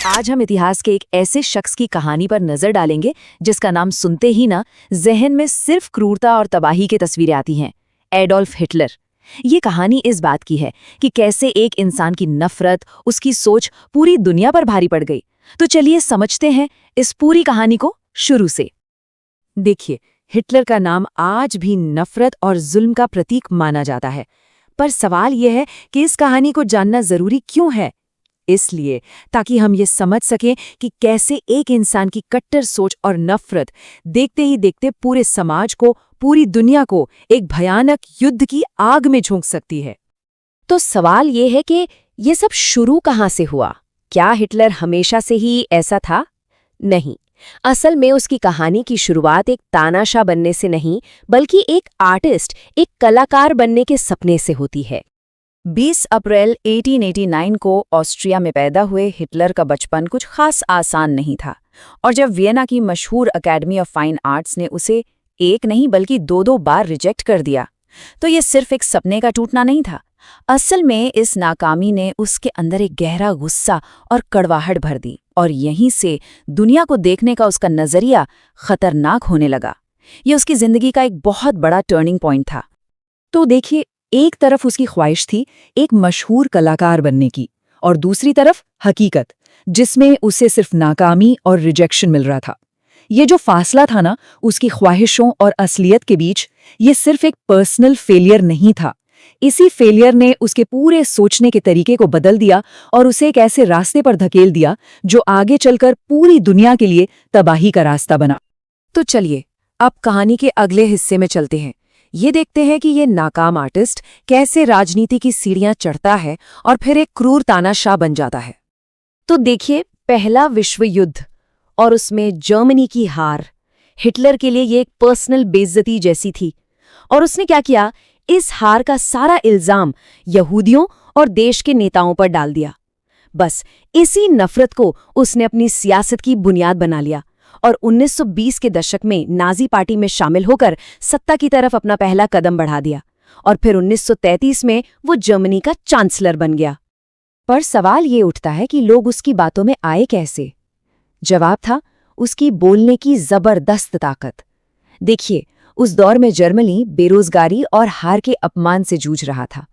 आज हम इतिहास के एक ऐसे शख्स की कहानी पर नजर डालेंगे जिसका नाम सुनते ही ना जहन में सिर्फ क्रूरता और तबाही की तस्वीरें आती हैं। Adolf Hitler. ये कहानी इस बात की है कि कैसे एक इंसान की नफरत, उसकी सोच पूरी दुनिया पर भारी पड़ गई। तो चलिए समझते हैं इस पूरी कहानी को शुरू से। देखिए, हिटलर का नाम आज भी नफरत और जुल्म का प्रतीक माना जाता है। पर सवाल यह है कि इस कहानी को जानना जरूरी क्यों है? इसलिए ताकि हम ये समझ सकें कि कैसे एक इंसान की कट्टर सोच और नफरत देखते ही देखते पूरे समाज को, पूरी दुनिया को एक भयानक युद्ध की आग में झोंक सकती है। तो सवाल ये है कि ये सब शुरू कहाँ से हुआ? क्या हिटलर हमेशा से ही ऐसा था? नहीं, असल में उसकी कहानी की शुरुआत एक तानाशाह बनने से नहीं, बल्कि एक आर्टिस्ट, एक कलाकार बनने के सपने से होती है। 20 अप्रैल 1889 को ऑस्ट्रिया में पैदा हुए हिटलर का बचपन कुछ खास आसान नहीं था, और जब वियना की मशहूर एकेडमी ऑफ फाइन आर्ट्स ने उसे एक नहीं बल्कि दो बार रिजेक्ट कर दिया, तो ये सिर्फ एक सपने का टूटना नहीं था। असल में इस नाकामी ने उसके अंदर एक गहरा गुस्सा और कड़वाहट भर दी, और यहीं से दुनिया को देखने का उसका नजरिया खतरनाक होने लगा। ये उसकी जिंदगी का एक बहुत बड़ा टर्निंग पॉइंट था। तो देखिए, एक तरफ उसकी ख्वाहिश थी एक मशहूर कलाकार बनने की, और दूसरी तरफ हकीकत, जिसमें उसे सिर्फ नाकामी और रिजेक्शन मिल रहा था। ये जो फासला था ना उसकी ख्वाहिशों और असलियत के बीच, ये सिर्फ एक पर्सनल फेलियर नहीं था। इसी फेलियर ने उसके पूरे सोचने के तरीके को बदल दिया और उसे एक ऐसे रास्ते पर धकेल दिया जो आगे चलकर पूरी दुनिया के लिए तबाही का रास्ता बना। तो चलिए अब कहानी के अगले हिस्से में चलते हैं। ये देखते हैं कि ये नाकाम आर्टिस्ट कैसे राजनीति की सीढ़ियां चढ़ता है और फिर एक क्रूर तानाशाह बन जाता है। तो देखिए, पहला विश्व युद्ध और उसमें जर्मनी की हार हिटलर के लिए ये एक पर्सनल बेइज्जती जैसी थी। और उसने क्या किया? इस हार का सारा इल्जाम यहूदियों और देश के नेताओं पर डाल दिया। बस इसी नफरत को उसने अपनी सियासत की बुनियाद बना लिया और 1920 के दशक में नाजी पार्टी में शामिल होकर सत्ता की तरफ अपना पहला कदम बढ़ा दिया, और फिर 1933 में वो जर्मनी का चांसलर बन गया। पर सवाल ये उठता है कि लोग उसकी बातों में आए कैसे? जवाब था उसकी बोलने की जबरदस्त ताकत। देखिए, उस दौर में जर्मनी बेरोजगारी और हार के अपमान से जूझ रहा था।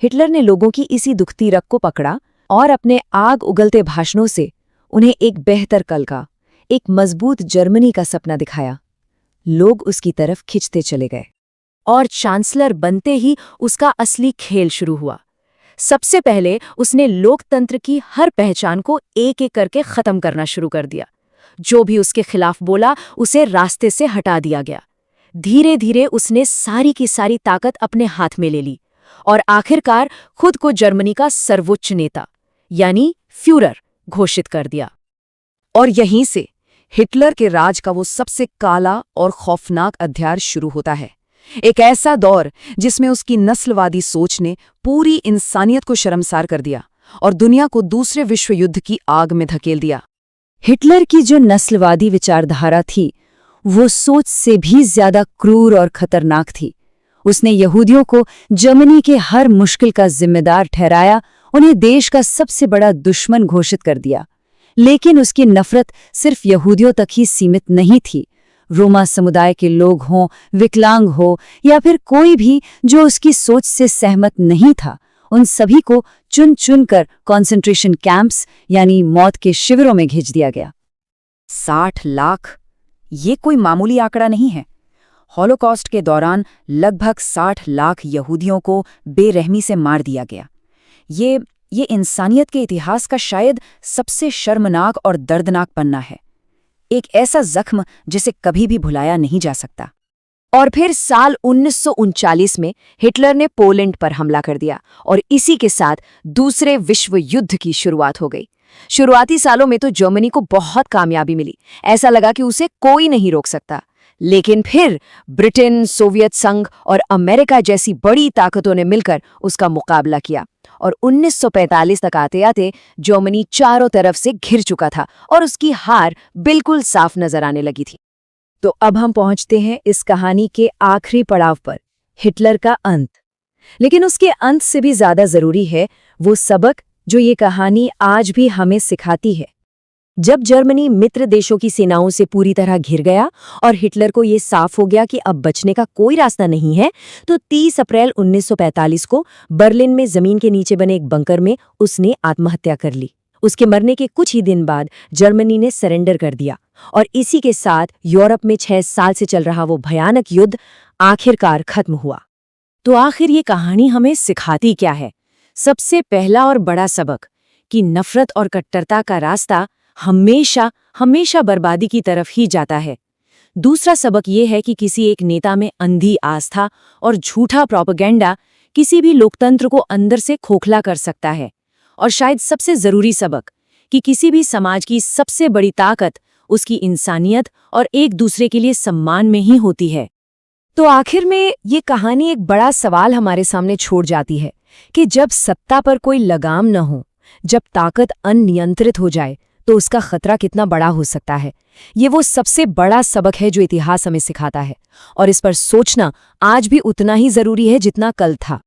हिटलर ने लोगों की इसी दुखती रग को पकड़ा और अपने आग उगलते भाषणों से उन्हें एक बेहतर कल का, एक मजबूत जर्मनी का सपना दिखाया। लोग उसकी तरफ खिंचते चले गए, और चांसलर बनते ही उसका असली खेल शुरू हुआ। सबसे पहले उसने लोकतंत्र की हर पहचान को एक एक करके खत्म करना शुरू कर दिया। जो भी उसके खिलाफ बोला उसे रास्ते से हटा दिया गया। धीरे धीरे उसने सारी की सारी ताकत अपने हाथ में ले ली और आखिरकार खुद को जर्मनी का सर्वोच्च नेता यानी फ्यूरर घोषित कर दिया। और यहीं से हिटलर के राज का वो सबसे काला और खौफनाक अध्याय शुरू होता है। एक ऐसा दौर जिसमें उसकी नस्लवादी सोच ने पूरी इंसानियत को शर्मसार कर दिया और दुनिया को दूसरे विश्व युद्ध की आग में धकेल दिया। हिटलर की जो नस्लवादी विचारधारा थी वो सोच से भी ज्यादा क्रूर और खतरनाक थी। उसने यहूदियों को जर्मनी के हर मुश्किल का जिम्मेदार ठहराया, उन्हें देश का सबसे बड़ा दुश्मन घोषित कर दिया। लेकिन उसकी नफरत सिर्फ यहूदियों तक ही सीमित नहीं थी। रोमा समुदाय के लोग हों, विकलांग हो या फिर कोई भी जो उसकी सोच से सहमत नहीं था, उन सभी को चुन चुन कर कॉन्सेंट्रेशन कैंप्स यानी मौत के शिविरों में भेज दिया गया। 60 लाख, ये कोई मामूली आंकड़ा नहीं है। हॉलोकॉस्ट के दौरान लगभग 60 लाख यहूदियों को बेरहमी से मार दिया गया। ये इंसानियत के इतिहास का शायद सबसे शर्मनाक और दर्दनाक पन्ना है। एक ऐसा जख्म जिसे कभी भी भुलाया नहीं जा सकता। और फिर साल 1939 में हिटलर ने पोलैंड पर हमला कर दिया और इसी के साथ दूसरे विश्व युद्ध की शुरुआत हो गई। शुरुआती सालों में तो जर्मनी को बहुत कामयाबी मिली, ऐसा लगा कि उसे कोई नहीं रोक सकता। लेकिन फिर ब्रिटेन, सोवियत संघ और अमेरिका जैसी बड़ी ताकतों ने मिलकर उसका मुकाबला किया और 1945 तक आते आते जर्मनी चारों तरफ से घिर चुका था और उसकी हार बिल्कुल साफ नजर आने लगी थी। तो अब हम पहुंचते हैं इस कहानी के आखिरी पड़ाव पर, हिटलर का अंत। लेकिन उसके अंत से भी ज्यादा जरूरी है वो सबक जो ये कहानी आज भी हमें सिखाती है। जब जर्मनी मित्र देशों की सेनाओं से पूरी तरह घिर गया और हिटलर को ये साफ हो गया कि अब बचने का कोई रास्ता नहीं है, तो 30 अप्रैल 1945 को बर्लिन में जमीन के नीचे बने एक बंकर में उसने आत्महत्या कर ली। उसके मरने के कुछ ही दिन बाद जर्मनी ने सरेंडर कर दिया और इसी के साथ यूरोप में 6 साल से चल रहा वो भयानक युद्ध आखिरकार खत्म हुआ। तो आखिर ये कहानी हमें सिखाती क्या है? सबसे पहला और बड़ा सबक कि नफरत और कट्टरता का रास्ता हमेशा हमेशा बर्बादी की तरफ ही जाता है। दूसरा सबक ये है कि किसी एक नेता में अंधी आस्था और झूठा प्रोपेगेंडा किसी भी लोकतंत्र को अंदर से खोखला कर सकता है। और शायद सबसे जरूरी सबक कि किसी भी समाज की सबसे बड़ी ताकत उसकी इंसानियत और एक दूसरे के लिए सम्मान में ही होती है। तो आखिर में ये कहानी एक बड़ा सवाल हमारे सामने छोड़ जाती है कि जब सत्ता पर कोई लगाम न हो, जब ताकत अनियंत्रित हो जाए, तो उसका खतरा कितना बड़ा हो सकता है। ये वो सबसे बड़ा सबक है जो इतिहास हमें सिखाता है, और इस पर सोचना आज भी उतना ही जरूरी है जितना कल था।